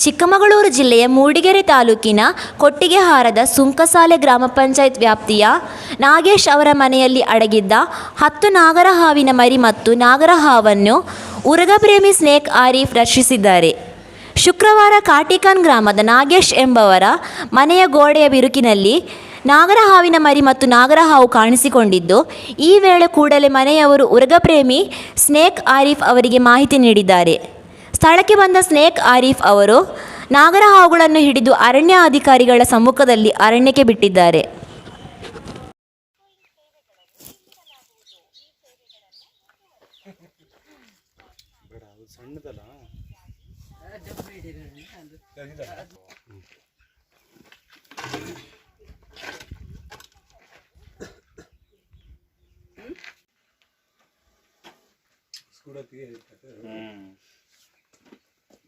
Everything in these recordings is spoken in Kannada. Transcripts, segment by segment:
ಚಿಕ್ಕಮಗಳೂರು ಜಿಲ್ಲೆಯ ಮೂಡಿಗೆರೆ ತಾಲೂಕಿನ ಕೊಟ್ಟಿಗೆಹಾರದ ಸುಂಕಸಾಲೆ ಗ್ರಾಮ ಪಂಚಾಯತ್ ವ್ಯಾಪ್ತಿಯ ನಾಗೇಶ್ ಅವರ ಮನೆಯಲ್ಲಿ ಅಡಗಿದ್ದ 10 ನಾಗರಹಾವಿನ ಮರಿ ಮತ್ತು ನಾಗರಹಾವನ್ನು ಉರಗಪ್ರೇಮಿ ಸ್ನೇಕ್ ಆರೀಫ್ ರಕ್ಷಿಸಿದ್ದಾರೆ. ಶುಕ್ರವಾರ ಕಾಟಿಕಾನ್ ಗ್ರಾಮದ ನಾಗೇಶ್ ಎಂಬವರ ಮನೆಯ ಗೋಡೆಯ ಬಿರುಕಿನಲ್ಲಿ ನಾಗರಹಾವಿನ ಮರಿ ಮತ್ತು ನಾಗರಹಾವು ಕಾಣಿಸಿಕೊಂಡಿದ್ದು, ಈ ವೇಳೆ ಕೂಡಲೇ ಮನೆಯವರು ಉರಗಪ್ರೇಮಿ ಸ್ನೇಕ್ ಆರೀಫ್ ಅವರಿಗೆ ಮಾಹಿತಿ ನೀಡಿದ್ದಾರೆ. ಸ್ಥಳಕ್ಕೆ ಬಂದ ಸ್ನೇಕ್ ಆರೀಫ್ ಅವರು ನಾಗರಹಾವುಗಳನ್ನು ಹಿಡಿದು ಅರಣ್ಯ ಅಧಿಕಾರಿಗಳ ಸಮ್ಮುಖದಲ್ಲಿ ಅರಣ್ಯಕ್ಕೆ ಬಿಟ್ಟಿದ್ದಾರೆ.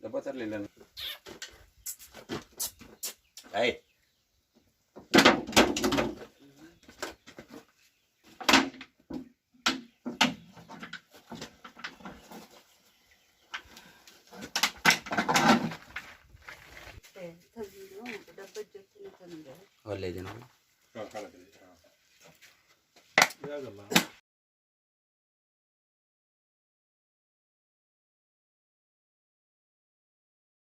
ಡಬ್ಬ ತರಲಿಲ್ಲ. ಒಳ್ಳೆ ಜನ